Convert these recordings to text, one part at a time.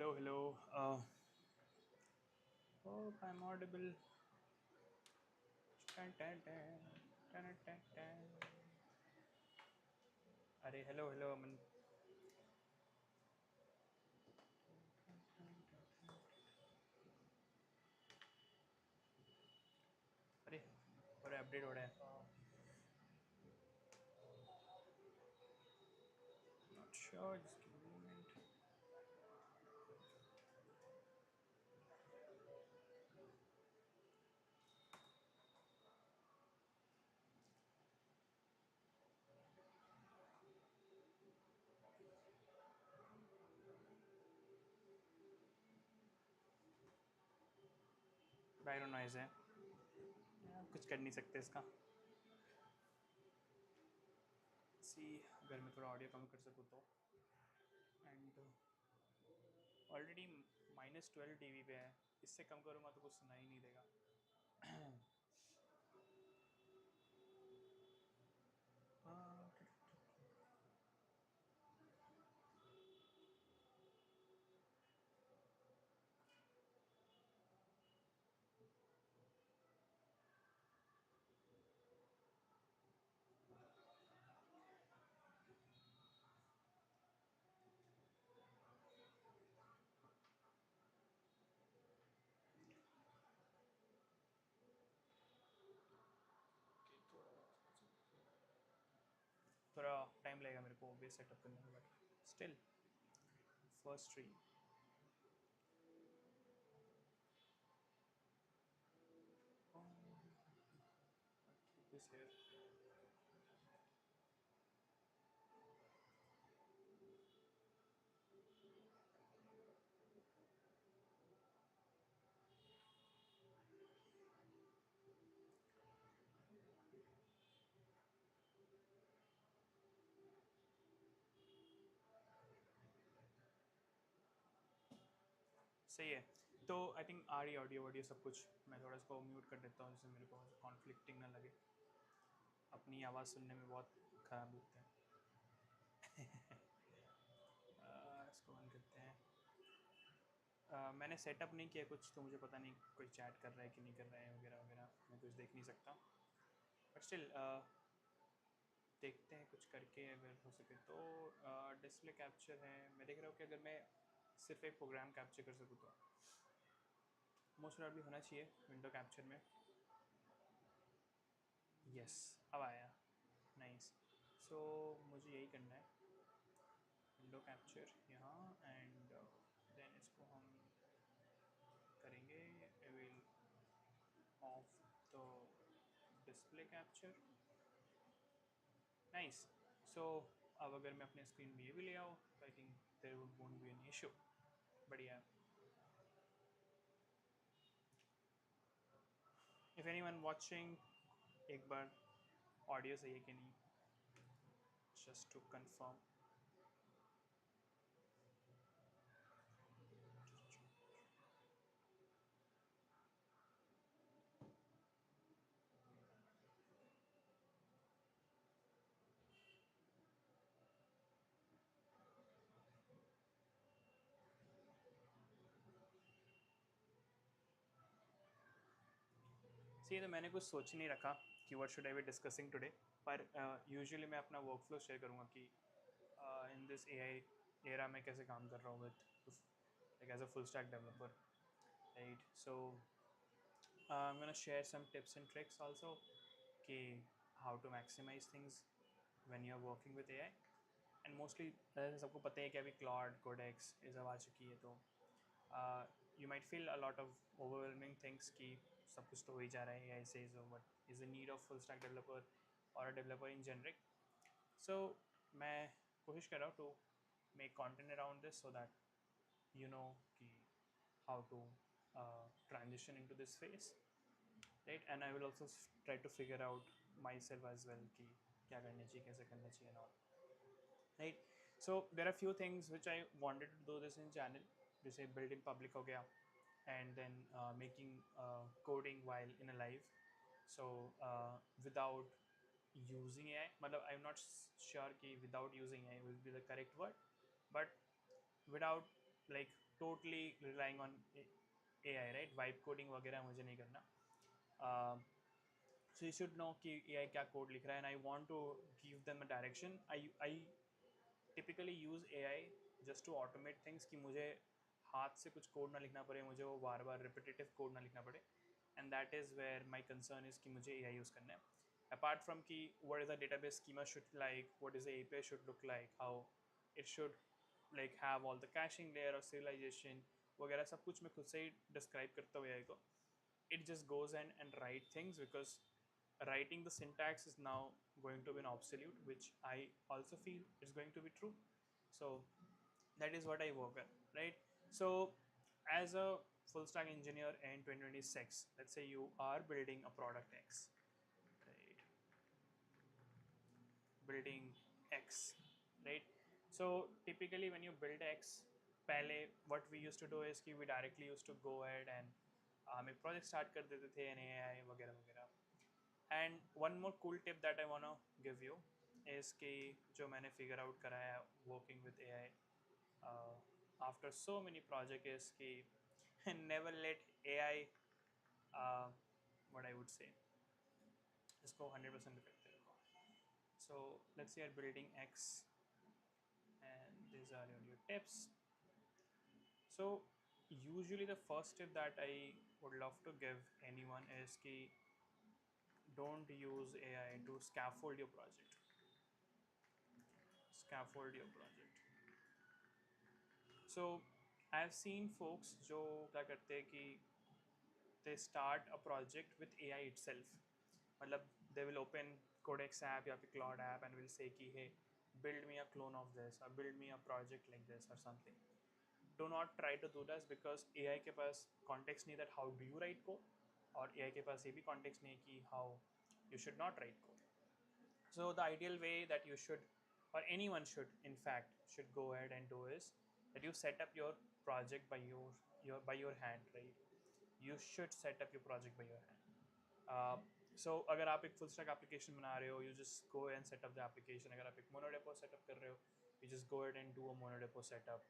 Hello, hello. Hope I'm audible. Dun, dun, dun, dun, dun, dun. अरे hello hello अमन. अरे अरे update हो रहा है. Not sure. Just give me a moment. Background noise है. कुछ कर नहीं सकते इसका. सी अगर मैं थोड़ा ऑडियो कम कर सकूँ तो. एंड ऑलरेडी -12 dB पे है. इससे कम करूँगा तो कुछ सुना ही नहीं देगा. थोड़ा टाइम लगेगा मेरे को बेस सेटअप करने में, but still first tree. This here. सही है. तो आई थिंक आ रही ऑडियो वॉडियो सब कुछ. मैं थोड़ा इसको म्यूट कर देता हूँ जिससे मेरे को कॉन्फ्लिक्टिंग ना लगे. अपनी आवाज़ सुनने में बहुत ख़राब लगता है. इसको बंद करते हैं. मैंने सेटअप नहीं किया कुछ, तो मुझे पता नहीं कोई चैट कर रहा है कि नहीं कर रहा है वगैरह वगैरह. मैं कुछ देख नहीं सकता. बट स्टिल देखते हैं कुछ करके अगर हो सके तो. डिस्प्ले कैप्चर है. मैं देख रहा हूँ कि अगर मैं सिर्फ एक प्रोग्राम कैप्चर कर सकूँ तो मोस्ट प्रॉब्ली होना चाहिए विंडो कैप्चर में. यस, अब आया. नाइस. सो मुझे यही करना है. विंडो कैप्चर यहाँ एंड देन इसको हम करेंगे. I will off the display capture. Nice. So अब अगर मैं अपने स्क्रीन में ये भी ले आऊँ तो I think there won't be an issue. बढ़िया. इफ़ एनी वन वॉचिंग, एक बार ऑडियो सही है कि नहीं, जस्ट टू कंफर्म. सही. तो मैंने कुछ सोच नहीं रखा कि what should I be discussing today. पर यूजुअली मैं अपना वर्क फ्लो शेयर करूँगा कि इन दिस एआई एरा में कैसे काम कर रहा हूँ with like as a full stack developer. Right. So I'm gonna share some tips and tricks also कि how to maximize things when you're working with AI. And mostly सबको पता है कि अभी क्लाउड कोडेक्स ये सब आ चुकी है. तो you might feel a lot of overwhelming things कि सब कुछ तो हो ही जा रहा है AI से. So what is the need of full stack developer और अ डेवलपर इन जनरिक. सो मैं कोशिश कर रहा हूँ to make content around this so that you know कि how to transition into this phase, right? And I will also try to figure out myself as well कि क्या करना चाहिए, कैसे करना चाहिए and all, right? So there are few things which I wanted to do this in channel. जैसे building public हो गया and then making coding while in a live. So without using AI, मतलब I'm not sure कि without using AI will be the correct word, but without like totally relying on AI, right? Vibe coding वगैरह मुझे नहीं करना. Um, so you should know कि AI क्या code लिख रहा है, and I want to give them a direction. I typically use AI just to automate things कि मुझे हाथ से कुछ कोड ना लिखना पड़े, मुझे वो बार बार रिपीटेटिव कोड ना लिखना पड़े. And that is where my concern is कि मुझे AI यूज़ करना है. Apart from कि what is the database schema should like, what is the API should look like, how it should like have all the caching layer or serialization वगैरह सब कुछ मैं खुद से ही डिस्क्राइब करता हूँ AI को. It just goes and write things because writing the syntax is now going to be an obsolete, which I also feel is going to be true. So that is what I work on, right? So as a full stack engineer in 2026, let's say you are building a product X, right? Building X, right? So typically when you build X, पहले what we used to do is कि we directly used to go ahead and हम एक project start कर देते थे in AI वगैरह वगैरह. And one more cool tip that I wanna give you is कि जो मैंने figure out करा है working with AI after so many projects is कि never let AI what I would say इसको 100% effective. So let's say you're building X and these are your tips. So usually the first tip that I would love to give anyone is कि don't use AI to scaffold your project. Scaffold your project. So I've seen folks जो क्या करते हैं कि they start a project with AI itself. मतलब they will open Codex app या फिर Claude app and will say कि hey build me a clone of this or build me a project like this or something. Do not try to do this because AI के पास context नहीं that how do you write code और AI के पास ये भी context नहीं कि how you should not write code. So the ideal way that you should or anyone should in fact should go ahead and do is that you set up your project by your hand, right? You should set up your project by your hand. So अगर आप एक full stack application बना रहे हो, you just go and set up the application. अगर आप एक monodepot setup कर रहे हो, you just go ahead and do a monodepot setup.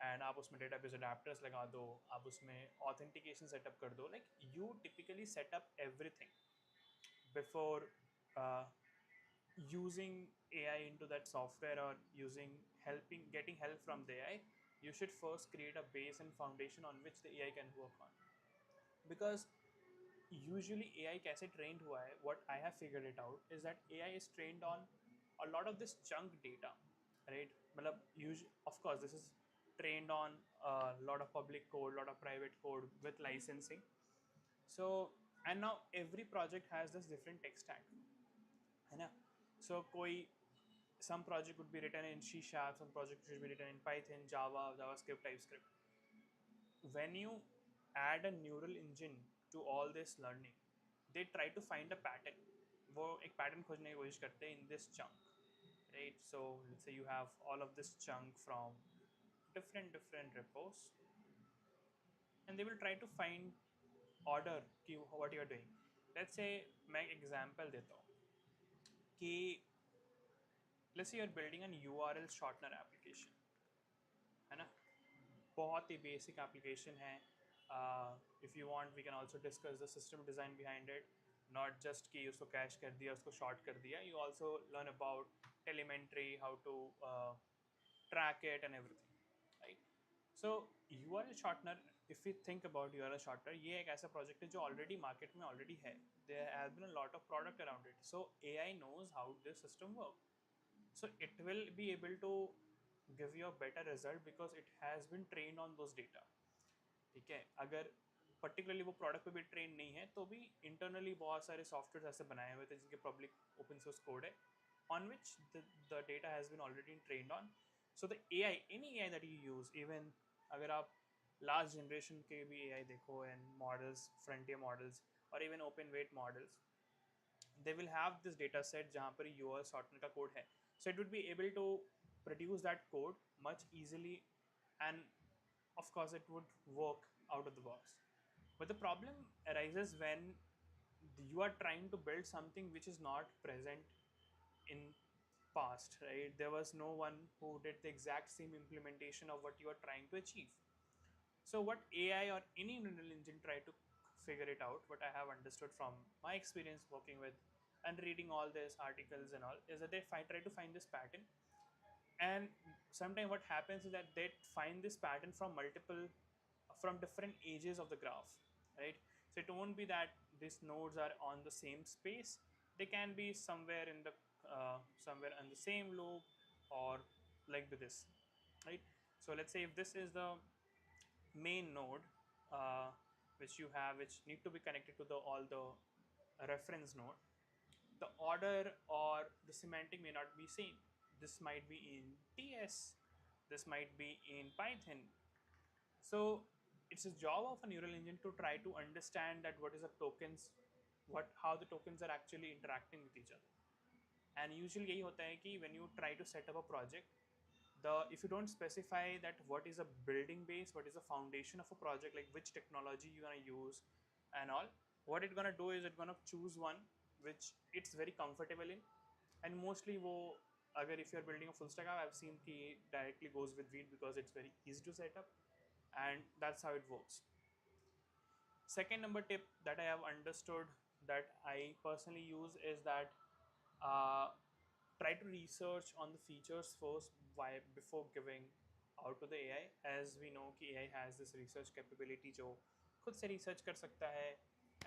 And आप उसमें database adapters लगा दो, आप उसमें authentication setup कर दो. Like you typically set up everything before uh, using AI into that software or getting help from the AI. You should first create a base and foundation on which the AI can work on. Because usually AI कैसे trained हुआ है, what I have figured it out is that AI is trained on a lot of this chunk data, right? मतलब of course this is trained on a lot of public code, lot of private code with licensing. So and now every project has this different tech stack, है ना? So कोई some project would be written in C Sharp, some project should be written in Python, Java, JavaScript, TypeScript. When you add a neural engine to all this learning, they try to find a pattern. वो एक pattern खोजने की कोशिश करते हैं in this chunk, right? So let's say you have all of this chunk from different repos, and they will try to find order कि what you are doing. Let's say मैं एक example देता हूँ कि let's say you're building an URL shortener application, है ना? बहुत ही बेसिक एप्लीकेशन है. If you want we can also discuss the system design behind it, not just कि उसको कैश कर दिया, उसको शॉर्ट कर दिया. You also learn about telemetry, how to track it and everything, right? So URL shortener, if you think about URL shortener, ये एक ऐसा प्रोजेक्ट है जो ऑलरेडी मार्केट में ऑलरेडी है. There has been a lot of product around it. So AI knows how this system works. So it will be able to give you a better result because it has been trained on those data. ठीक है? अगर particularly वो product पे भी trained नहीं है तो भी internally बहुत सारे softwares ऐसे बनाए हुए थे जिनके public open source code है on which the data has been already trained on. So the AI, any AI that you use, even अगर आप last generation के भी AI देखो and models, frontier models or even open weight models, they will have this data set जहाँ पर URL shortener का code है. So it would be able to produce that code much easily, and of course it would work out of the box. But the problem arises when you are trying to build something which is not present in past, right? There was no one who did the exact same implementation of what you are trying to achieve. So what AI or any neural engine try to figure it out, what I have understood from my experience working with and reading all these articles and all, is that they try to find this pattern. And sometimes what happens is that they find this pattern from from different edges of the graph, right? So it won't be that these nodes are on the same space. They can be somewhere in the somewhere in the same loop, or like this, right? So let's say if this is the main node, uh, which you have, which need to be connected to the all the reference node, the order or the semantic may not be same. This might be in TS, this might be in Python. So it's a job of a neural engine to try to understand that what is the tokens, what how the tokens are actually interacting with each other. And usually यही होता है कि when you try to set up a project, the if you don't specify that what is a building base, what is the foundation of a project, like which technology you're gonna use and all, what it's gonna do is it's gonna choose one which it's very comfortable in. And mostly wo agar if you're building a full stack app, I've seen ki directly goes with Vite because it's very easy to set up, and that's how it works. Second number tip that I have understood that I personally use is that uh, try to research on the features first why before giving out to the AI. As we know कि AI has this research capability जो खुद से research कर सकता है,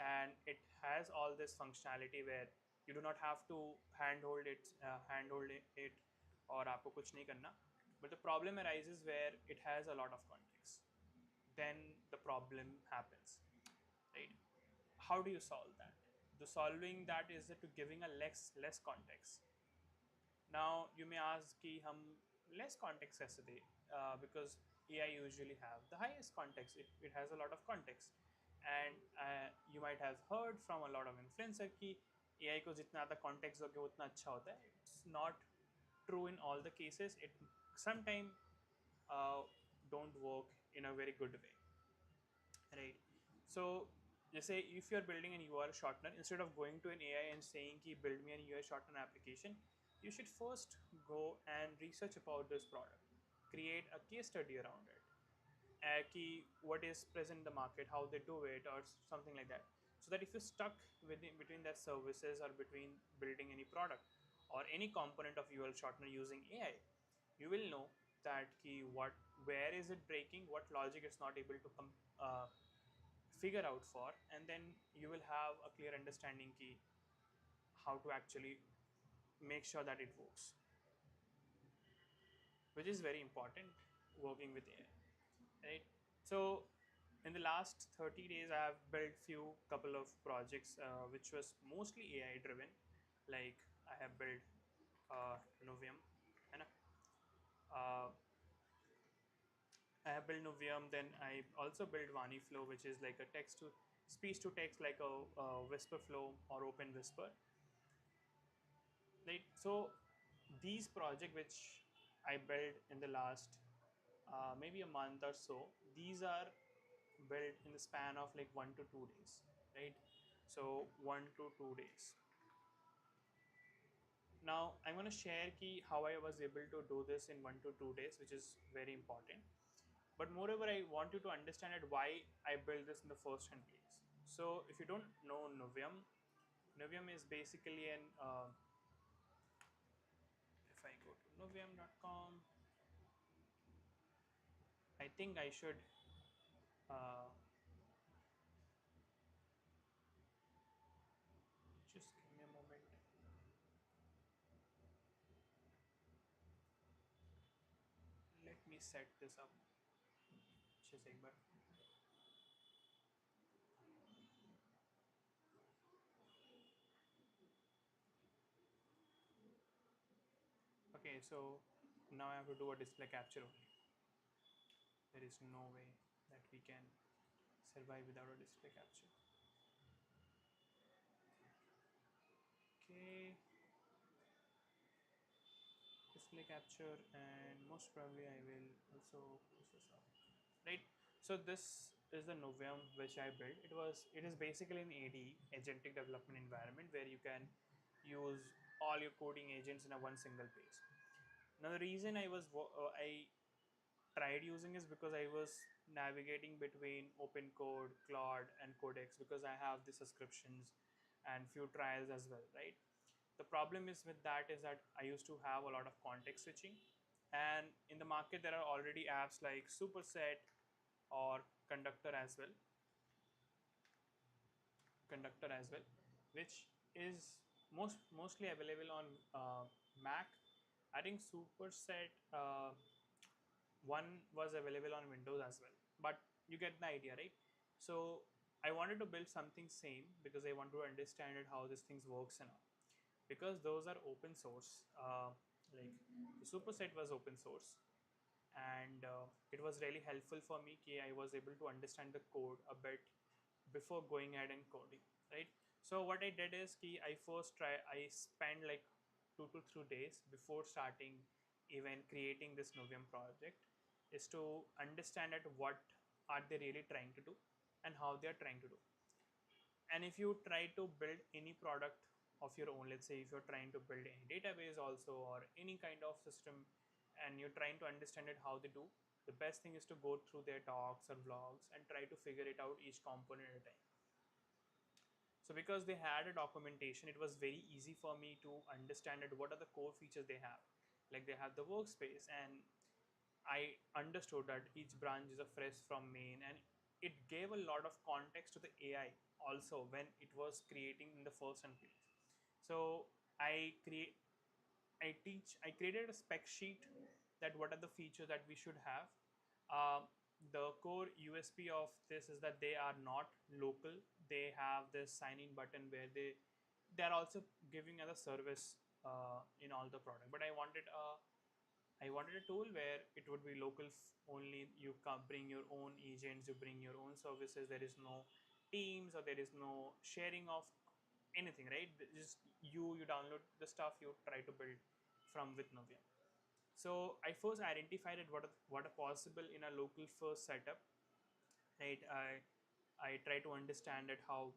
and it has all this functionality where you do not have to handhold it और आपको कुछ नहीं करना. But the problem arises where it has a lot of context. Then the problem happens, right? How do you solve that? The solving that is to giving a less context. Now you may ask कि हम less context कैसे दे, because AI usually have the highest context. It has a lot of context, and you might have heard from a lot of influencer कि AI को जितना ज़्यादा context दोगे उतना अच्छा होता है. It's not true in all the cases. It sometimes uh, don't work in a very good way, right? So just say if you're building an URL shortener, instead of going to an AI and saying ki build me an URL shortener application, you should first go and research about this product, create a case study around it, ki what is present in the market, how they do it, or something like that. So that if you're stuck within between their services or between building any product or any component of URL shortener using AI, you will know that ki what where is it breaking, what logic it's not able to figure out for, and then you will have a clear understanding key how to actually make sure that it works, which is very important working with AI, right? So in the last 30 days I have built few couple of projects which was mostly AI driven. Like I have built Novium, है ना? uh, I have built Novium, then I also built Vani Flow, which is like a text to speech to text, like a Whisper Flow or Open Whisper, right? So these project which I built in the last maybe a month or so, these are built in the span of like 1 to 2 days, right? So 1 to 2 days. Now I'm going to share key how I was able to do this in 1 to 2 days, which is very important. But moreover, I want you to understand it why I built this in the first hand place. So if you don't know Novium, Novium is basically an if I go to novium.com, I think I should uh, just give me a moment. Let me set this up. Just एक बार. Okay, so now I have to do a display capture only. There is no way that we can survive without a display capture. Okay, display capture, and most probably I will also push this up. Right. So this is the Novium which I built. It is basically an ADE, agentic development environment, where you can use all your coding agents in a one single place. Now the reason I tried using is because I was navigating between OpenCode, Claude, and Codex because I have the subscriptions and few trials as well, right? The problem is with that is that I used to have a lot of context switching, and in the market there are already apps like Superset or Conductor as well, which is mostly available on Mac. I think Superset one was available on Windows as well, but you get the idea, right? So I wanted to build something same because I want to understand it how this things works and all. Because those are open source, like the Superset was open source, and it was really helpful for me. I was able to understand the code a bit before going ahead and coding, right? So what I did is I spent like 2 to 3 days before starting even creating this Novium project is to understand at what are they really trying to do and how they are trying to do. And if you try to build any product of your own, let's say if you're trying to build any database also or any kind of system and you're trying to understand it how they do, the best thing is to go through their docs or blogs and try to figure it out each component at a time. So because they had a documentation, it was very easy for me to understand it, what are the core features they have. Like they have the workspace, and I understood that each branch is a fresh from main, and it gave a lot of context to the AI also when it was creating in the first place. So I create I created a spec sheet that what are the features that we should have. The core USP of this is that they are not local. They have this sign in button where they are also giving as a service in all the product. But I wanted a tool where it would be local only. You can bring your own agents, you bring your own services. There is no teams or there is no sharing of anything, right? Just you download the stuff, you try to build from with Novium. So I first identified it what are possible in a local first setup, right? I try to understand it how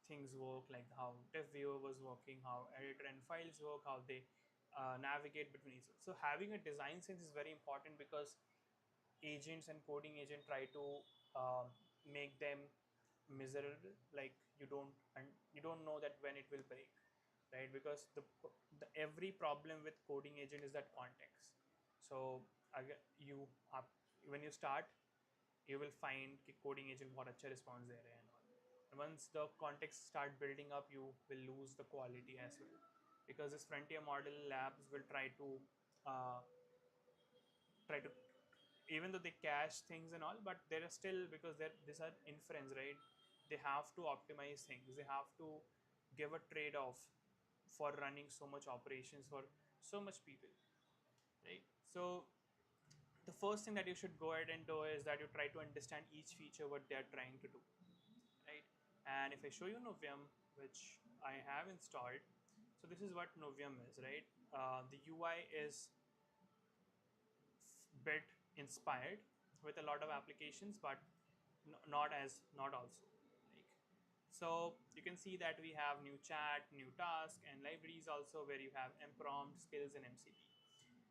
things work, like how dev viewer was working, how editor and files work, how they navigate between each. So having a design sense is very important because agents and coding agent try to make them miserable. Like you don't know that when it will break, right? Because the every problem with coding agent is that context. So you have, when you start, you will find कि coding agent बहुत अच्छा response दे रहे हैं and all. And once the context start building up, you will lose the quality as well, because this frontier model labs will uh, try to, even though they cache things and all, but there are still, because these are inference, right? They have to optimize things. They have to give a trade-off for running so much operations for so much people, right? So the first thing that you should go ahead and do is that you try to understand each feature what they are trying to do, right? And if I show you Novium, which I have installed, so this is what Novium is, right? The UI is bit inspired with a lot of applications, but not also. Like, so you can see that we have new chat, new task, and libraries also where you have mprompt, skills, and MCP.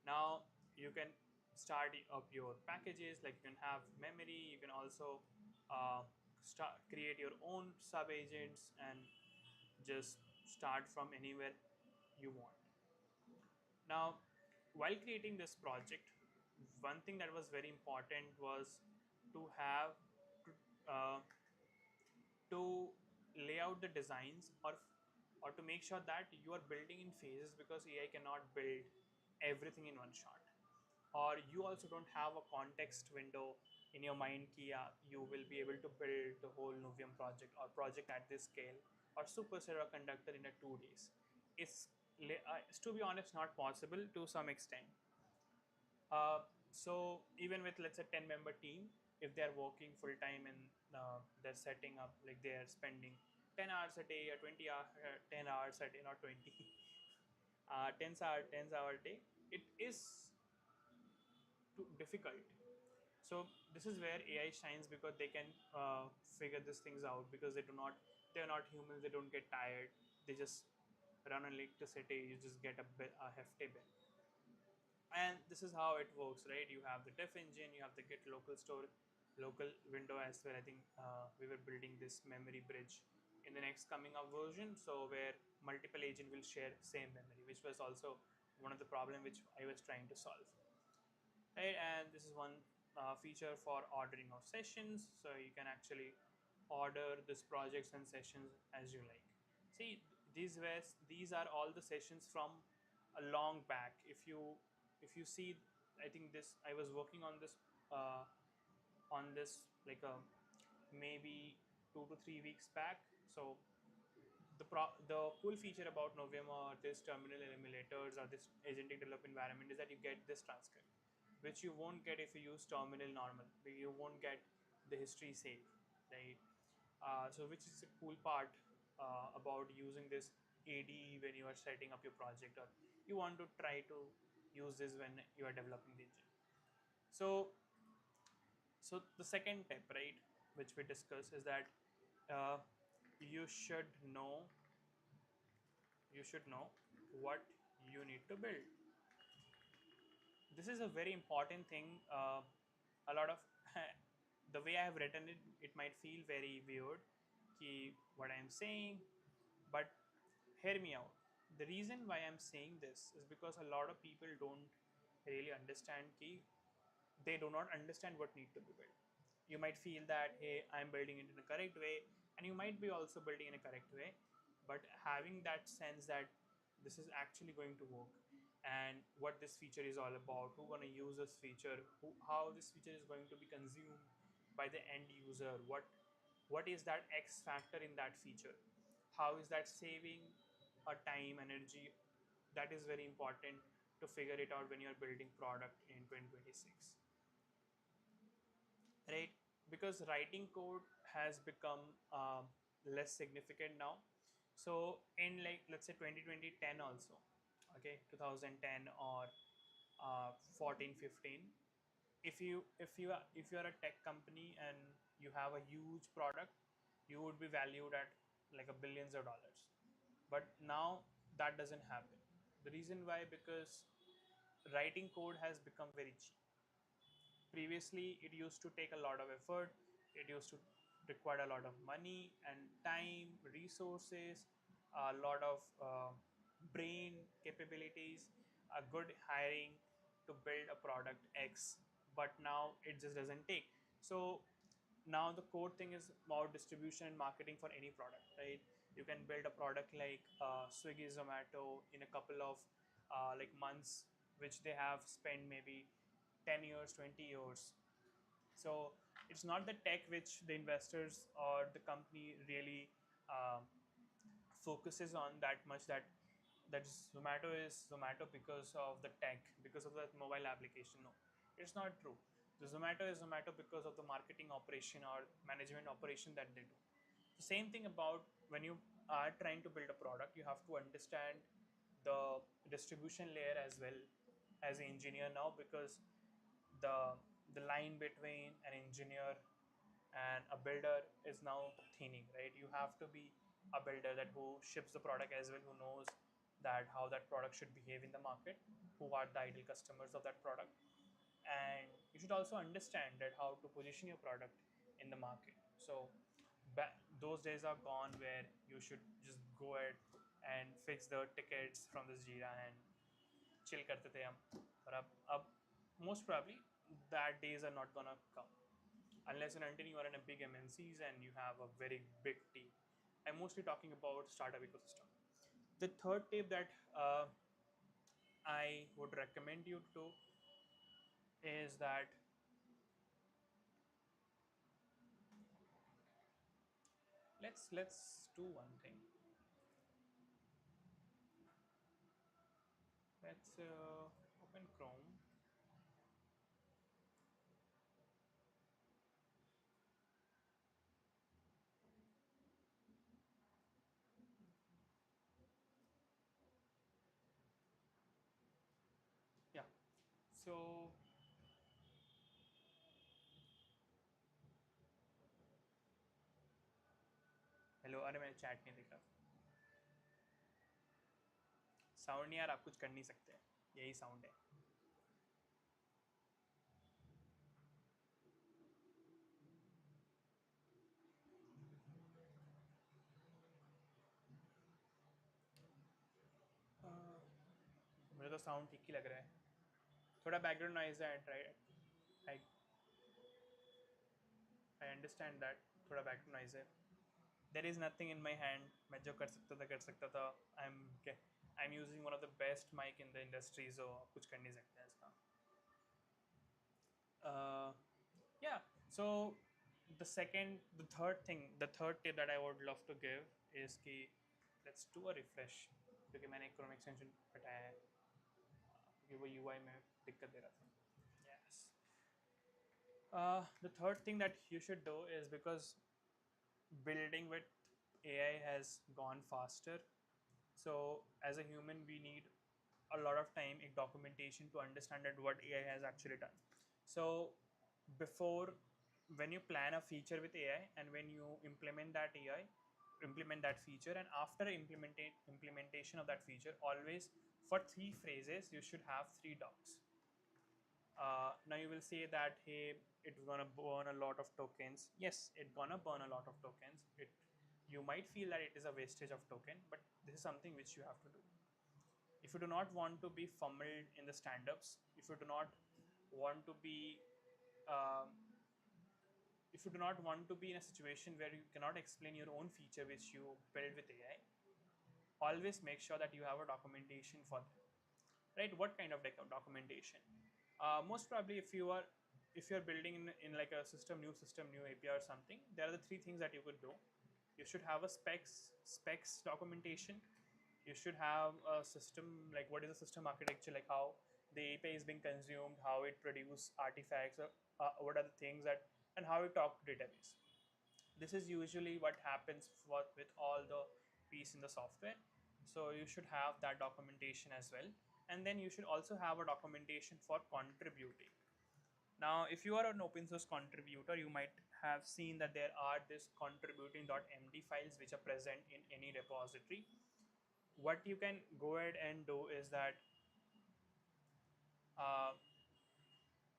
Now you can start up your packages, like you can have memory. You can also create your own sub agents and just start from anywhere you want. Now, while creating this project, one thing that was very important was to have uh, to lay out the designs, or to make sure that you are building in phases, because AI cannot build everything in one shot. Or you also don't have a context window in your mind ki, yeah, you will be able to build the whole Novium project or project at this scale or Superset or Conductor in a 2 days. It's to be honest not possible to some extent. So even with, let's say, 10-member team, if they're working full time and they're setting up, like they're spending 10 hours a day or 20 hours, 10 hours a day, not 20, 10 hour a day, it is too difficult. So this is where AI shines, because they can figure these things out, because they're not humans, they don't get tired, they just run on electricity, you just get a hefty bill. And this is how it works, right? You have the def engine, you have the git local store, local window as well. I think we were building this memory bridge in the next coming up version, so where multiple agent will share same memory, which was also one of the problem which I was trying to solve. Right, and this is one feature for ordering of sessions, so you can actually order this projects and sessions as you like. See, these are all the sessions from a long back. If you see, I think this I was working uh, on this like a maybe 2 to 3 weeks back. So the cool feature about Novema or this terminal emulators or this agentic development environment is that you get this transcript, which you won't get if you use terminal normal. You won't get the history save, right? So which is a cool part about using this ADE when you are setting up your project or you want to try to use this when you are developing the engine. So the second tip, right, which we discuss is that uh, you should know you should know what you need to build. This is a very important thing. A lot of the way I have written it, it might feel very weird, ki what I am saying, but hear me out. The reason why I'm saying this is because a lot of people don't really understand ki they do not understand what need to be built. You might feel that hey, I'm building it in a correct way, and you might be also building in a correct way, but having that sense that this is actually going to work and what this feature is all about, who going to use this feature, how this feature is going to be consumed by the end user, what is that X factor in that feature, how is that saving a time, energy, that is very important to figure it out when you're building product in 2026, right? Because writing code has become less significant now. So in like let's say 2020 10 also, okay, 2010 or 14 15, if you are a tech company and you have a huge product, you would be valued at like a billions of dollars. But now that doesn't happen. The reason why, because writing code has become very cheap. Previously it used to take a lot of effort, it used to require a lot of money and time, resources, a lot of brain capabilities, a good hiring to build a product X. But now it just doesn't take. So now the core thing is about distribution and marketing for any product, right? You can build a product like Swiggy, Zomato in a couple of like months, which they have spent maybe 10 years, 20 years. So it's not the tech which the investors or the company really focuses on that much, that Zomato is Zomato because of the tech, because of the mobile application. No, it's not true. The Zomato is Zomato because of the marketing operation or management operation that they do. The same thing about when you are trying to build a product, you have to understand the distribution layer as well as an engineer now, because the line between an engineer and a builder is now thinning, right? You have to be a builder that who ships the product as well, who knows that how that product should behave in the market, who are the ideal customers of that product, and you should also understand that how to position your product in the market. So those days are gone where you should just go ahead and fix the tickets from this Jira and chill karte the hum. और अब most probably that days are not gonna come unless and until you are in a big MNCs and you have a very big team. I'm mostly talking about startup ecosystem. The third tip that I would recommend you to is that let's do one thing. Let's open Chrome. Yeah. So hello, अरे मैंने chat नहीं देखा. Sound नहीं आ रहा, आप कुछ कर नहीं सकते, यही साउंड है. साउंड ठीक ही लग रहा है. थोड़ा बैकग्राउंड नॉइज है, आई आई अंडरस्टैंड दैट. थोड़ा बैकग्राउंड नॉइज है. There is nothing in my hand. मैं जो कर सकता था. I am using one of the best mic in the industry, so कुछ कर नहीं सकते हैं इसका. Yeah, so the third tip that I would love to give is कि let's do a refresh, क्योंकि मैंने एक Chrome extension हटाया है क्योंकि वो UI में दिक्कत दे रहा था. Yes. The third thing that you should do is, because building with AI has gone faster, so as a human we need a lot of time in documentation to understand that what AI has actually done. So before, when you plan a feature with AI and when you implement that feature, and after implementation of that feature, always for 3 phrases you should have 3 docs. Now you will say that, hey, it's gonna burn a lot of tokens. Yes, it's gonna burn a lot of tokens. You might feel that it is a wastage of token, but this is something which you have to do. If you do not want to be fumbled in the stand-ups, if you do not want to be um, if you do not want to be in a situation where you cannot explain your own feature which you build with AI, always make sure that you have a documentation for that. Right? What kind of documentation? Most probably, if you're building in like a new system, new API or something, there are the 3 things that you could do. You should have a specs documentation. You should have a system, like what is the system architecture, like how the API is being consumed, how it produces artifacts, or what are the things that, and how it talk to database. This is usually what happens with all the piece in the software. So you should have that documentation as well. And then you should also have a documentation for contributing. Now, if you are an open source contributor, you might have seen that there are this contributing.md files which are present in any repository. What you can go ahead and do is that uh,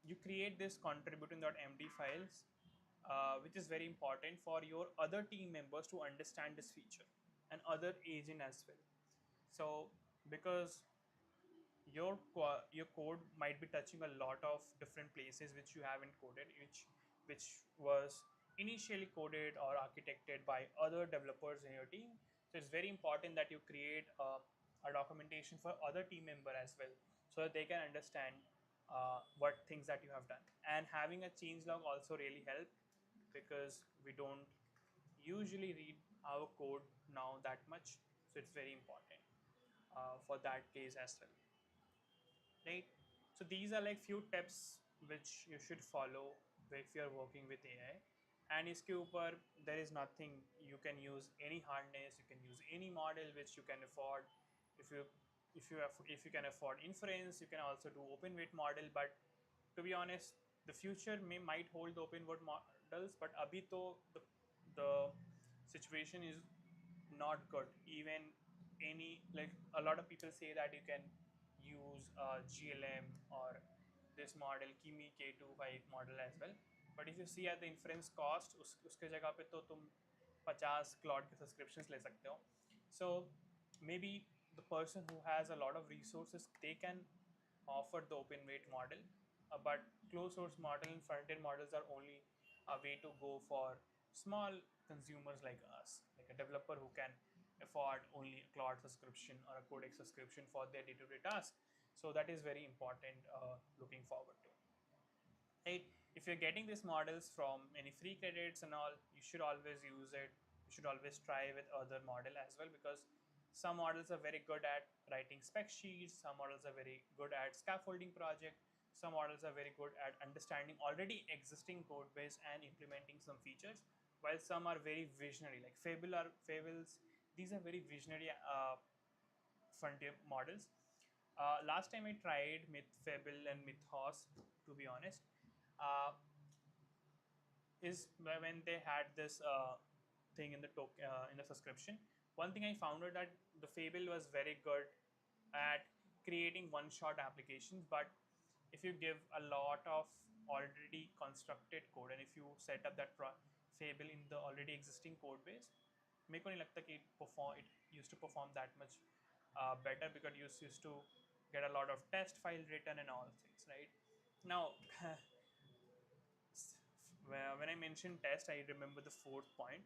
you create this contributing.md files, which is very important for your other team members to understand this feature and other agent as well. So because your code might be touching a lot of different places which you haven't coded, which was initially coded or architected by other developers in your team. So it's very important that you create a documentation for other team member as well, so that they can understand what things that you have done. And having a change log also really help, because we don't usually read our code now that much, so it's very important for that case as well. Right? So these are like few tips which you should follow if you're working with AI. And iske upar, there is nothing. You can use any hardness, you can use any model which you can afford. If you can afford inference, you can also do open weight model. But to be honest, the future might hold the open weight models, but abhi to the situation is not good. Even like a lot of people say that you can use GLM or this model Kimi K25 model as well. But if you see at the inference cost, उसके जगह पे तो तुम 50 Claude के subscriptions ले सकते हो. So maybe the person who has a lot of resources, they can offer the open weight model, but closed source model and front-end models are only a way to go for small consumers like us, like a developer who can afford only a Claude subscription or a Codex subscription for their day-to-day task. So that is very important looking forward to. Right? If you're getting these models from any free credits and all, you should always use it. You should always try with other model as well, because some models are very good at writing spec sheets, some models are very good at scaffolding project, some models are very good at understanding already existing code base and implementing some features, while some are very visionary, like Fables. These are very visionary frontier models. Last time I tried Mythfable and Mythos, to be honest, uh, is when they had this thing in the subscription. One thing I found out that the Fable was very good at creating one-shot applications, but if you give a lot of already constructed code and if you set up that Fable in the already existing code base, मेरे को नहीं लगता कि it used to perform that much better, because it used to get a lot of test file written and all things, right? Now, when I mentioned test, I remember the fourth point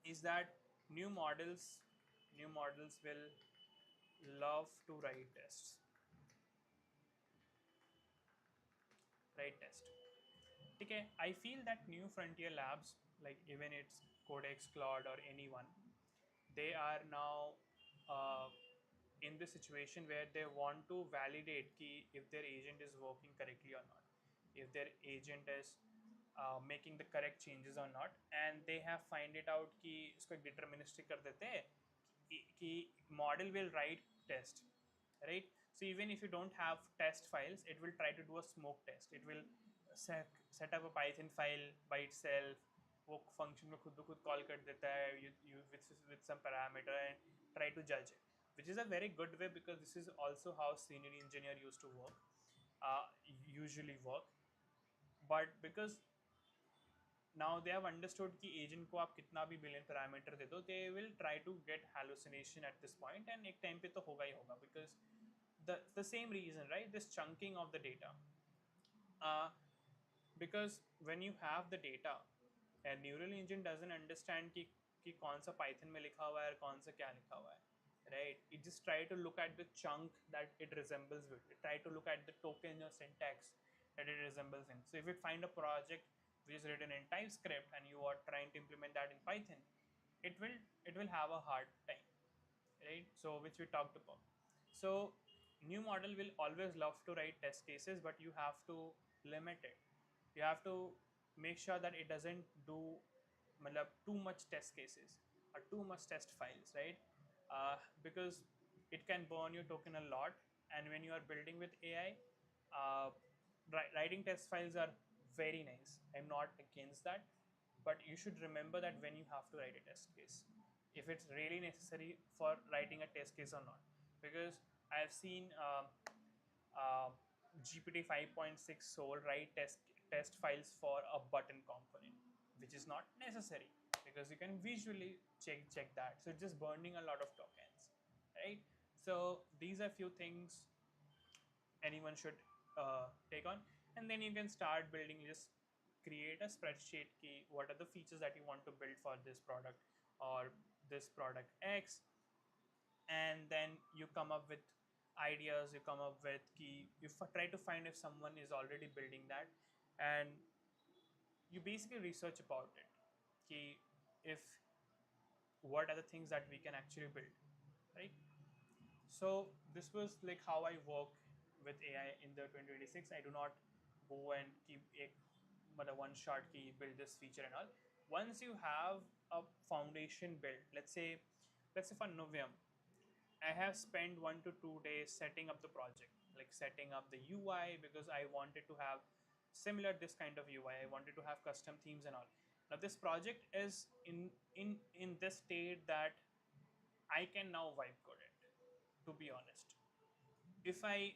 is that new models new models will love to write test. Okay, I feel that new frontier labs, like even it's Codex, Claude, or anyone, they are now uh, in the situation where they want to validate ki if their agent is working correctly or not, if their agent is making the correct changes or not, and they have find it out कि इसको एक deterministic कर देते हैं कि model will write test, right? So even if you don't have test files, it will try to do a smoke test. It will set up a Python file by itself. वो function में खुद ब खुद call कर देता है you with some parameter and try to judge it, which is a very good way because this is also how senior engineer used to work, usually work. But because now they have understood कि agent को आप कितना भी billion parameter दे दो, they will try to get hallucination at this point, and एक time पे तो होगा ही होगा because the same reason, right? This chunking of the data. Uh, because when you have the data, a neural engine doesn't understand कि कौन सा Python में लिखा हुआ है और कौन सा क्या लिखा हुआ है, right? It just try to look at the chunk that it resembles with. It try to look at the token or syntax that it resembles in. So if you find a project which is written in TypeScript and you are trying to implement that in Python, it will have a hard time, right? So which we talked about. So new model will always love to write test cases, but you have to limit it. You have to make sure that it doesn't do too much test cases or too much test files, right? Because it can burn your token a lot. And when you are building with AI, uh, writing test files are very nice. I'm not against that, but you should remember that when you have to write a test case, if it's really necessary for writing a test case or not. Because I've seen uh, GPT 5.6 Soul write test files for a button component, which is not necessary because you can visually check that. So it's just burning a lot of tokens, right? So these are few things anyone should take on, and then you can start building. Just create a spreadsheet key what are the features that you want to build for this product or this product X, and then you come up with ideas, you come up with key, you try to find if someone is already building that, and you basically research about it key if what are the things that we can actually build, right? So this was like how I work with AI in the 2026. I do not go and keep a one shot key build this feature and all. Once you have a foundation built, let's say for Novum, I have spent 1 to 2 days setting up the project, like setting up the UI because I wanted to have similar this kind of UI. I wanted to have custom themes and all. Now this project is in this state that I can now vibe code it. To be honest, if I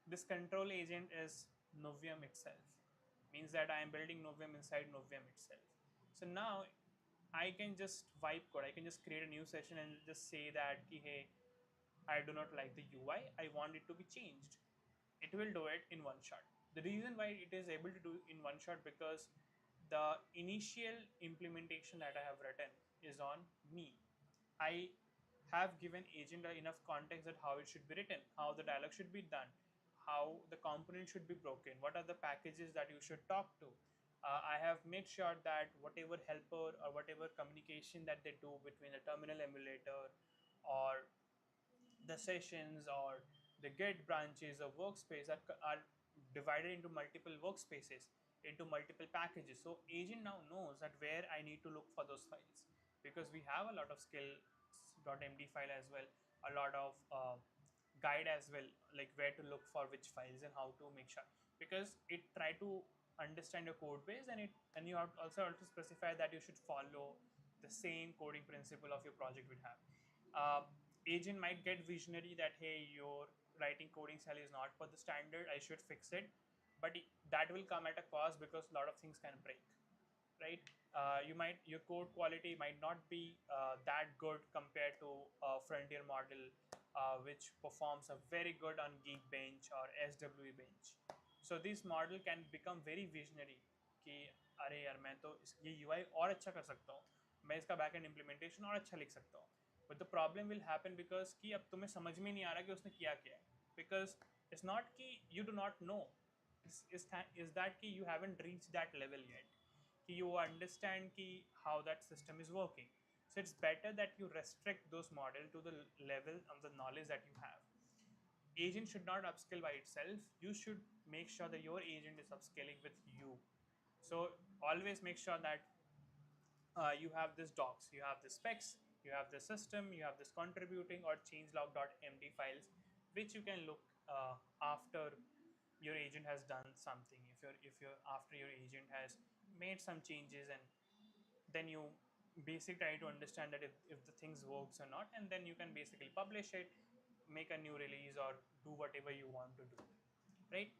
this control agent is Novium itself, means that I am building Novium inside Novium itself. So now I can just vibe code. I can just create a new session and just say that hey, I do not like the UI. I want it to be changed. It will do it in one shot. The reason why it is able to do in one shot because the initial implementation that I have written is on me. I have given agent enough context that how it should be written, how the dialog should be done, how the component should be broken, what are the packages that you should talk to. I have made sure that whatever helper or whatever communication that they do between the terminal emulator or the sessions or the Git branches of workspace are divided into multiple workspaces, into multiple packages. So agent now knows that where I need to look for those files because we have a lot of skill.md file as well, a lot of guide as well, like where to look for which files and how to make sure because it try to understand your code base and you also specify that you should follow the same coding principle of your project would have. Agent might get visionary that hey, your writing coding style is not for the standard, I should fix it, but that will come at a cost because a lot of things can break, right? Your code quality might not be that good compared to a frontier model which performs a very good on Geekbench or SWE Bench. So this model can become very visionary कि अरे यार मैं तो ये UI और अच्छा कर सकता हूँ, मैं इसका बैकएंड इम्प्लीमेंटेशन और अच्छा लिख सकता हूँ. But the problem will happen because कि अब तुम्हें समझ में नहीं आ रहा कि उसने किया क्या है. Because it's not कि you do not know. Is that कि you haven't reached that level yet. कि you understand कि how that system is working. So it's better that you restrict those models to the level of the knowledge that you have. Agent should not upskill by itself. You should make sure that your agent is upskilling with you. So always make sure that you have this docs, you have the specs, you have the system, you have this contributing or changelog.md files, which you can look after your agent has done something. If you're after your agent has made some changes, and then you basically try to understand that if the things works or not, and then you can basically publish it, make a new release, or do whatever you want to do, right?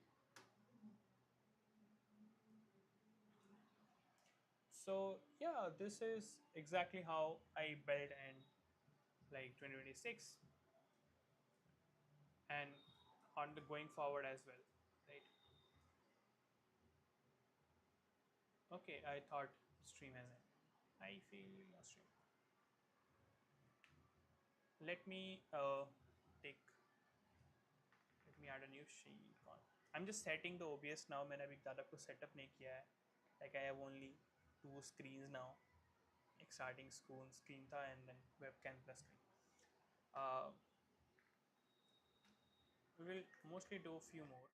So yeah, this is exactly how I built in like 2026 and on the going forward as well, right? Okay, I thought stream as in I feel no stream. Let me take let me add a new sheet on. I'm just setting the OBS now. मैंने अभी ज़्यादा कुछ setup नहीं किया है. Like I have only two screens now. एक starting screen था and then webcam plus screen. We will mostly do a few more.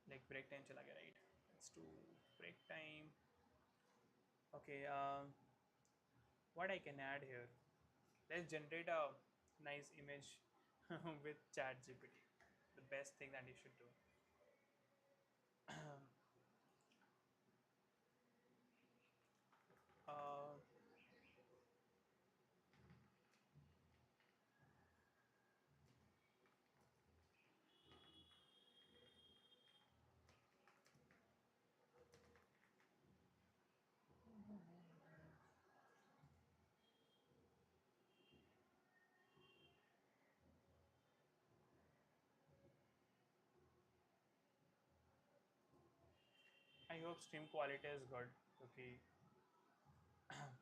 Like break time चला गया, right? Let's do break time. Okay. What I can add here? Let's generate a nice image with ChatGPT. The best thing that you should do. uh, I hope stream quality is good क्योंकि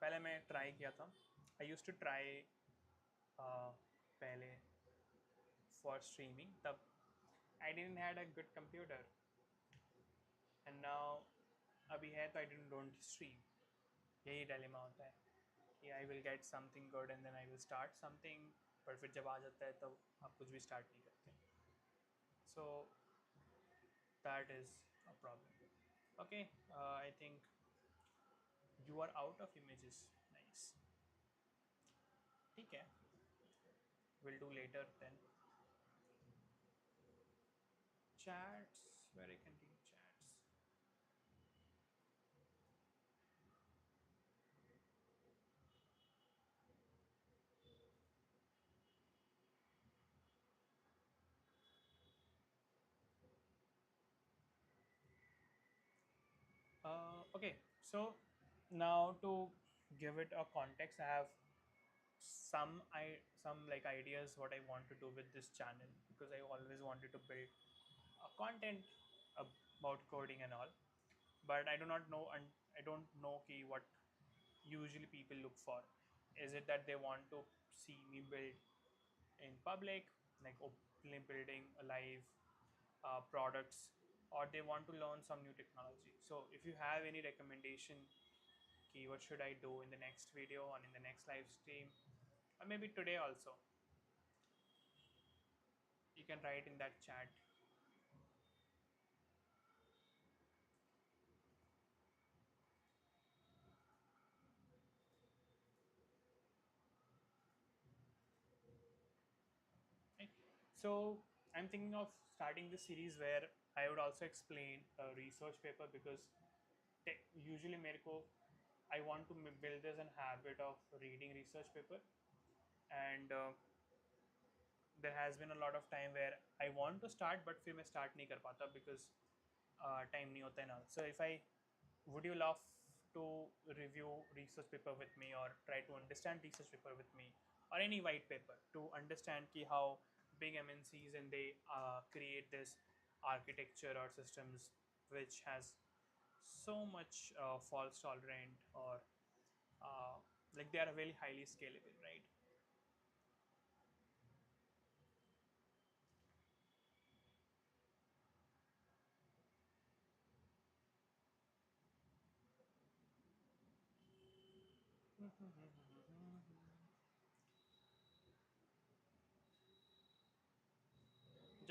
पहले मैं try किया था. I used to try पहले for streaming तब I didn't had a good computer, and now अभी है तो I didn't don't stream. यही dilemma होता है कि I will get something good and then I will start something, पर फिर जब आ जाता है तब आप कुछ भी start नहीं करते. So that is a problem. Okay, I think you are out of images. Nice. ठीक है, we'll do later then. Chats, where I can do chats. Okay, so now to give it a context, I have some like ideas what I want to do with this channel, because I always wanted to build a content about coding and all, but I do not know, and I don't know key what usually people look for. Is it that they want to see me build in public, like openly building a live products, or they want to learn some new technology? So if you have any recommendation, key what should I do in the next video and in the next live stream, or maybe today also, you can write in that chat. Right? So I'm thinking of starting this series where I would also explain a research paper, because usually मेरे को I want to build this an habit of reading research paper, and there has been a lot of time where I want to start but फिर मैं start नहीं कर पाता because time नहीं होता है ना. So if I would you love to review research paper with me or try to understand research paper with me or any white paper to understand ki how big MNCs and they create this architecture or systems which has so much false tolerant or uh, like they are very highly scalable, right?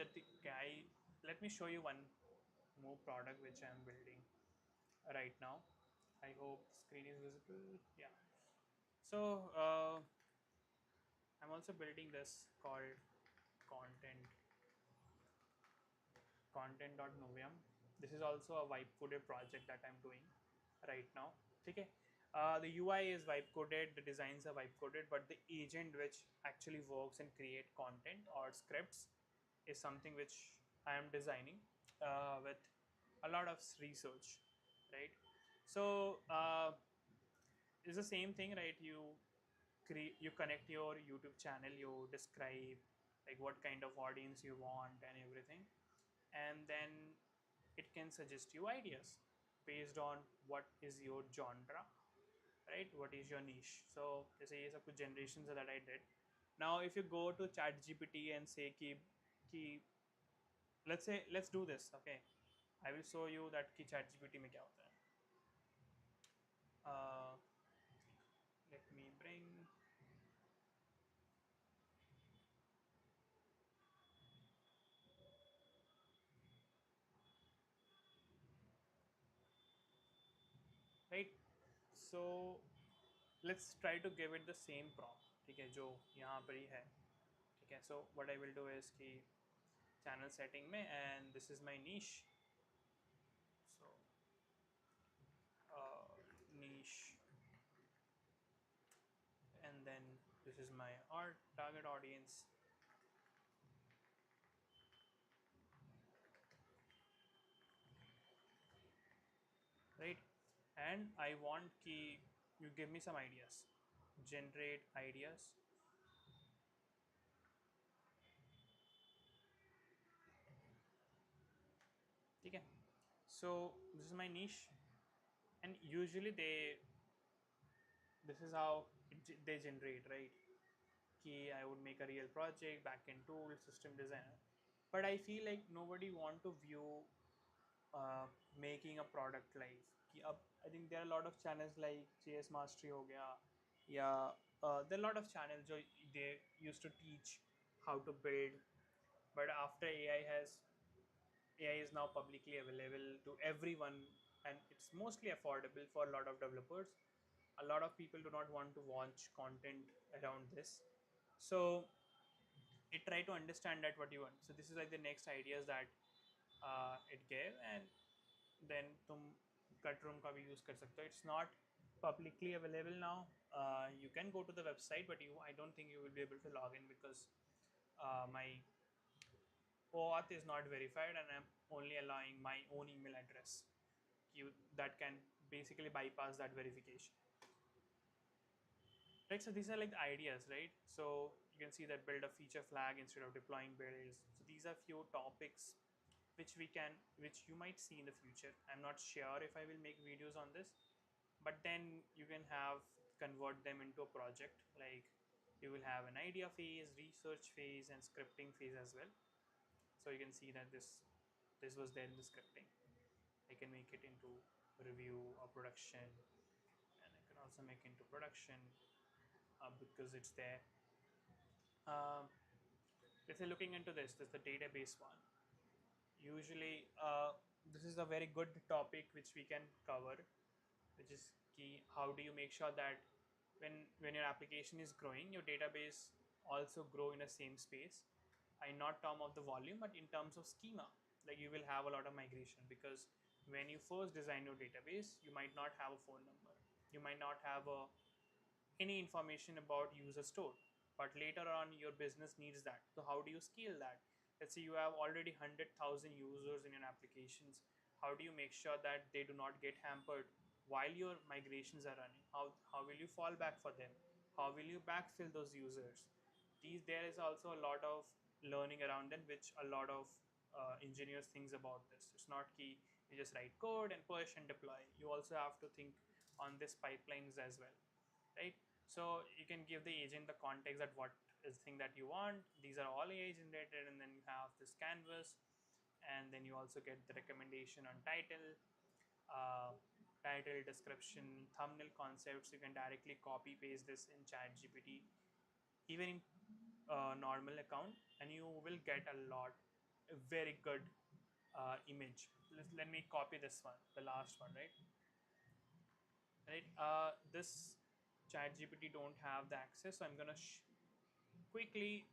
Jati, let me show you one more product which I am building right now. I hope screen is visible. Yeah. So I'm also building this called content content.novium. This is also a vibe coded project that I'm doing right now. Okay. The UI is vibe coded, the designs are vibe coded, but the agent which actually works and create content or scripts is something which I am designing with a lot of research, right? So it's the same thing, right? You connect your YouTube channel, you describe like what kind of audience you want and everything, and then it can suggest you ideas based on what is your genre, right? What is your niche? So जैसे ये सब कुछ generations that I did. Now if you go to ChatGPT and say कि let's do this, okay? I will show you that कि ChatGPT में क्या होता है. uh, Let me bring, right? So let's try to give it the same prompt, ठीक है, जो यहाँ पर ही है, ठीक है. So what I will do is कि channel setting में, and this is my niche. So niche, and then this is my art target audience, right? And I want key you give me some ideas, generate ideas. Okay, so this is my niche, and usually this is how they generate, right? Key I would make a real project, backend tool, system designer, but I feel like nobody want to view making a product live. कि अब I think there are a lot of channels like JS Mastery हो गया, या there are a lot of channels जो they used to teach how to build, but after AI is now publicly available to everyone, and it's mostly affordable for a lot of developers. A lot of people do not want to watch content around this, so it try to understand that what you want. So this is like the next ideas that it gave, and then तुम Cutroom का भी use कर सकते हो. It's not publicly available now. You can go to the website, but I don't think you will be able to log in because my OAuth is not verified, and I'm only allowing my own email address. That can basically bypass that verification. Right, so these are like the ideas, right? So you can see that build a feature flag instead of deploying builds. So these are few topics which you might see in the future. I'm not sure if I will make videos on this, but then you can convert them into a project. Like you will have an idea phase, research phase, and scripting phase as well. So you can see that this was there in the scripting. I can make it into review or production, and I can also make into production because it's there. Um, let's say looking into this is the database one. Usually, this is a very good topic which we can cover, which is key. How do you make sure that when your application is growing, your database also grow in the same space? I not term of the volume, but in terms of schema, like you will have a lot of migration because when you first design your database, you might not have a phone number, you might not have any information about user stored, but later on your business needs that. So how do you scale that? Let's say you have already 100,000 users in your applications. How do you make sure that they do not get hampered while your migrations are running, how will you fall back for them, how will you backfill those users. These There is also a lot of learning around them, which a lot of engineers thinks about this. It's not key you just write code and push and deploy. You also have to think on this pipelines as well, right? So you can give the agent the context that what is the thing that you want. These are all AI generated, and then you have this canvas, and then you also get the recommendation on uh, title, description, thumbnail concepts. You can directly copy paste this in ChatGPT, even in normal account, and you will get a very good image. Let me copy this one, the last one, right? This ChatGPT don't have the access, so I'm gonna quickly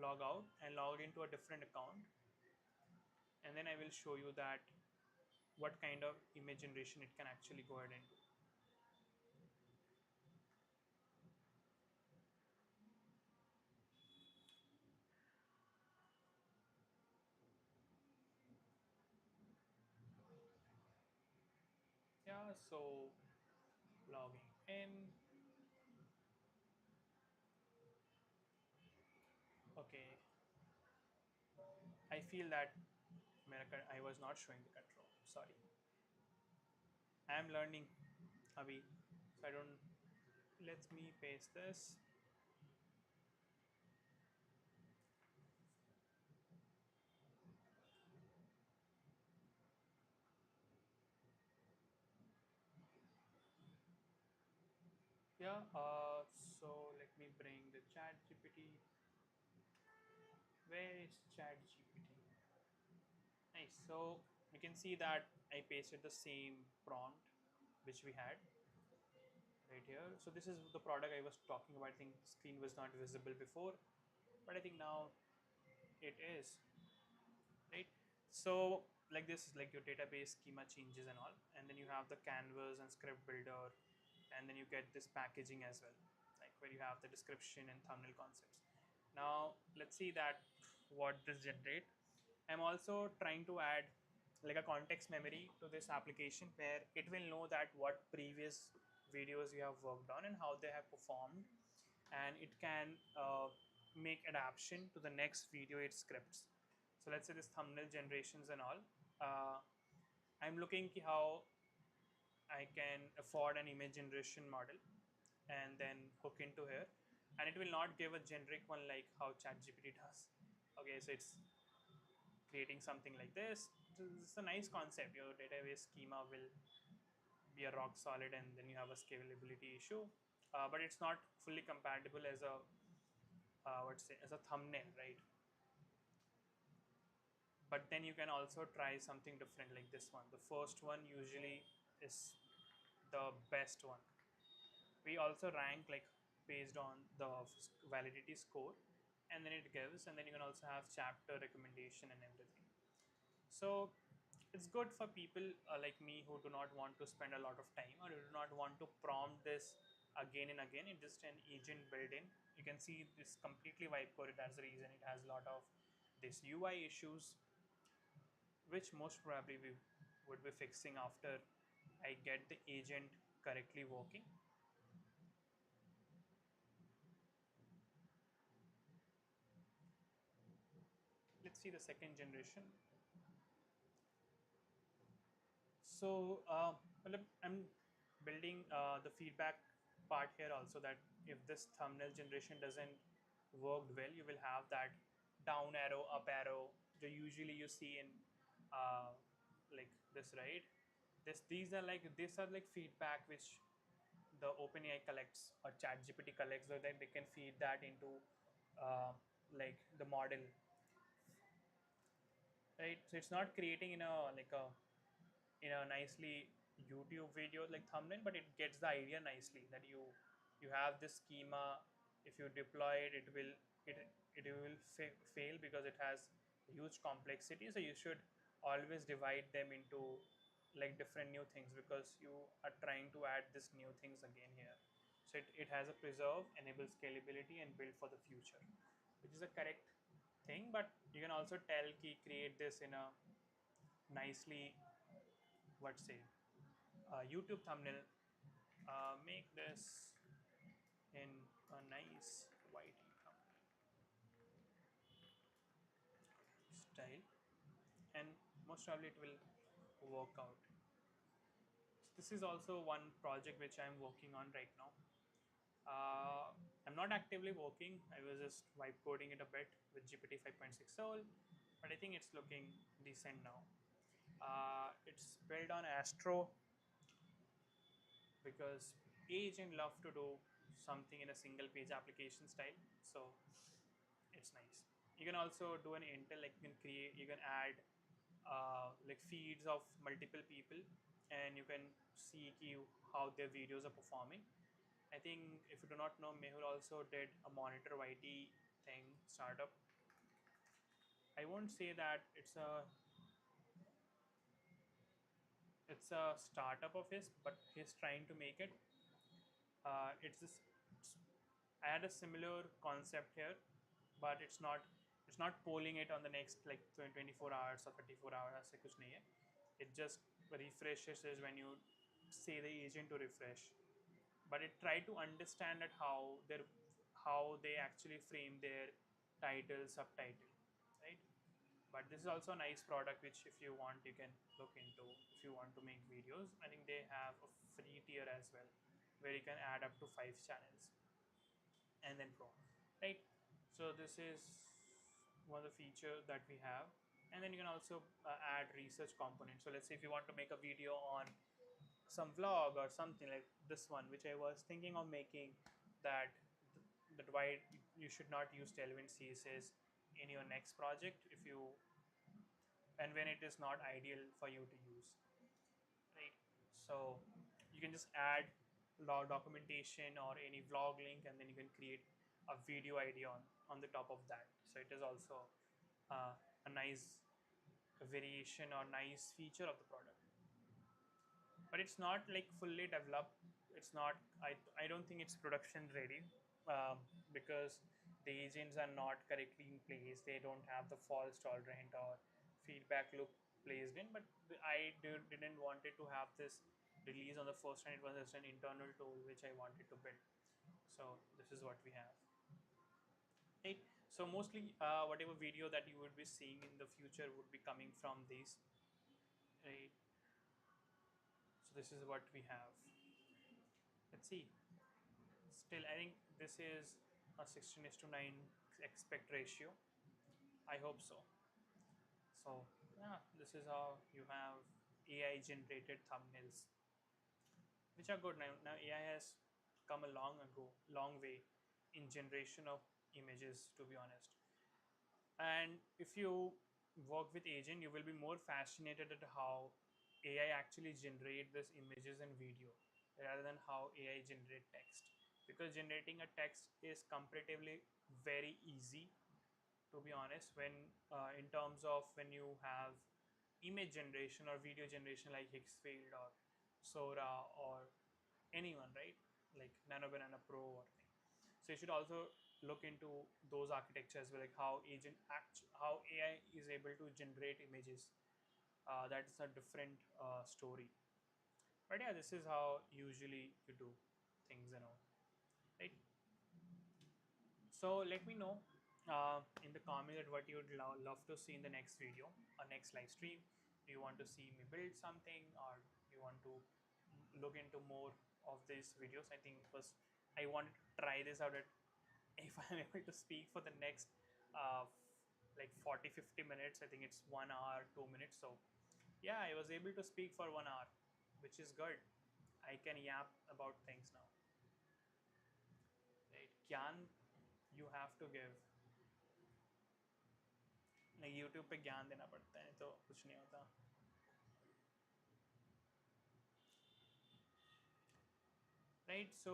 log out and log into a different account, and then I will show you that what kind of image generation it can actually go ahead and do. Yeah, so logging in. Okay, I feel that I was not showing the control. Sorry, I am learning, Abhi. So I don't. Let me paste this. Yeah. So let me bring the Chat GPT. Where is Chat GPT? Nice. So you can see that I pasted the same prompt which we had right here. So this is the product I was talking about. I think the screen was not visible before, but I think now it is, right? So like this is like your database schema changes and all, and then you have the canvas and script builder, and then you get this packaging as well, like where you have the description and thumbnail concepts. Now let's see that what this generate. I'm also trying to add like a context memory to this application where it will know that what previous videos you have worked on and how they have performed, and it can make adaptation to the next video it scripts. So let's say this thumbnail generations and all. uh, I'm looking how I can afford an image generation model and then hook into here, and it will not give a generic one like how ChatGPT does. Okay, so it's creating something like this. It's a nice concept. Your database schema will be a rock solid, and then you have a scalability issue, but it's not fully compatible as a as a thumbnail, right? But then you can also try something different like this one. The first one usually is the best one. We also rank like based on the validity score, and then it gives, and then you can also have chapter recommendation and everything. So it's good for people like me who do not want to spend a lot of time or do not want to prompt this again and again. It's just an agent built in. You can see this completely wipe coded. That's the reason it has a lot of this UI issues, which most probably we would be fixing after I get the agent correctly working. Let's see the second generation. So well, I'm building the feedback part here also, that if this thumbnail generation doesn't work well, you will have that down arrow, up arrow, that usually you see in uh, like this, right? These are like feedback which the OpenAI collects or ChatGPT collects, so that they can feed that into uh, like the model, right? So it's not creating in a like a in a nicely YouTube video like thumbnail, but it gets the idea nicely that you have this schema. If you deploy it, it it will fail because it has huge complexity. So you should always divide them into like different new things, because you are trying to add this new things again here. So it has a preserve, enable scalability, and build for the future, which is a correct thing. But you can also tell key create this in a nicely, what say, YouTube thumbnail. Make this in a nice white thumbnail style, and most probably it will work out. This is also one project which I'm working on right now. Uh, I'm not actively working. I was just vibe coding it a bit with GPT 5.6 Soul, but I think it's looking decent now. It's built on Astro because agent love to do something in a single page application style, so it's nice. You can also do an intel, like you can add like feeds of multiple people, and you can see how their videos are performing. I think if you do not know, Mehul also did a Monitor YT thing startup. I won't say that it's a startup of his, but he's trying to make it. It's this. I had a similar concept here, but it's not polling it on the next like 24 hours or 34 hours. ऐसे कुछ नहीं है. It just refreshes when you say the agent to refresh. But it try to understand that how they actually frame their title, subtitle, right? But this is also a nice product which if you want you can look into if you want to make videos. I think they have a free tier as well where you can add up to 5 channels and then pro, right? So this is one of the feature that we have, and then you can also add research components. So let's say if you want to make a video on some vlog or something like this one, which I was thinking of making, that that why you should not use Tailwind CSS in your next project if you and when it is not ideal for you to use, right? So you can just add law documentation or any vlog link, and then you can create a video ID on the top of that. So it is also uh, a nice variation or nice feature of the product, but it's not like fully developed. It's not. I don't think it's production ready, um, because the agents are not correctly in place. They don't have the false tolerant or feedback loop placed in. But didn't wanted to have this release on the first time. It was just an internal tool which I wanted to build. So this is what we have. Right. So mostly whatever video that you would be seeing in the future would be coming from these. Right. So this is what we have. Let's see. Still, I think this is a 16:9 aspect ratio. I hope so. So yeah, this is how you have AI generated thumbnails, which are good now. Now AI has come a long way in generation of images, to be honest. And if you work with agent, you will be more fascinated at how AI actually generate these images and video rather than how AI generate text. Because generating a text is comparatively very easy, to be honest, when in terms of when you have image generation or video generation like Higgsfield or Sora or anyone, right? Like Nano Banana Pro or thing. So you should also look into those architectures, like how AI is able to generate images. That's a different story. But yeah, this is how usually you do things, right? So let me know in the comment that what you would love to see in the next video or next live stream. Do you want to see me build something, or you want to look into more of these videos? I think first I wanted to try this out at if I'm able to speak for the next like 40-50 minutes. I think it's 1 hour 2 minutes. So yeah, I was able to speak for 1 hour, which is good. I can yap about things now, right? Gyan you have to give, like YouTube पे ज्ञान देना पड़ता है तो कुछ नहीं होता. Right, so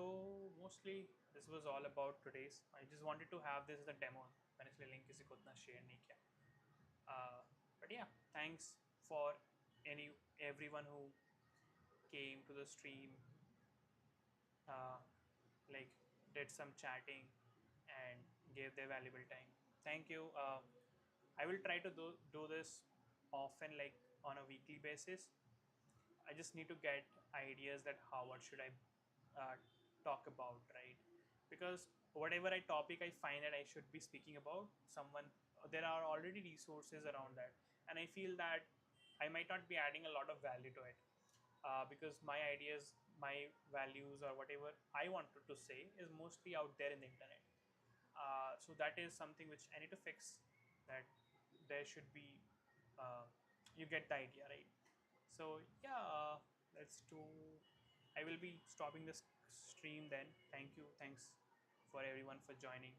mostly this was all about today's. I just wanted to have this as a demo. मैंने इसलिए लिंक किसी को उतना शेयर नहीं किया. But yeah, thanks for any everyone who came to the stream, uh, like did some chatting and gave their valuable time. Thank you. I will try to do this often, like on a weekly basis. I just need to get ideas that how what should I uh, talk about, right? Because whatever I topic I find that I should be speaking about, someone there are already resources around that, and I feel that I might not be adding a lot of value to it because my ideas, my values, or whatever I wanted to say is mostly out there in the internet. So that is something which I need to fix. That there should be, you get the idea, right? So yeah, let's do. I will be stopping this stream then. Thank you. Thanks for everyone for joining.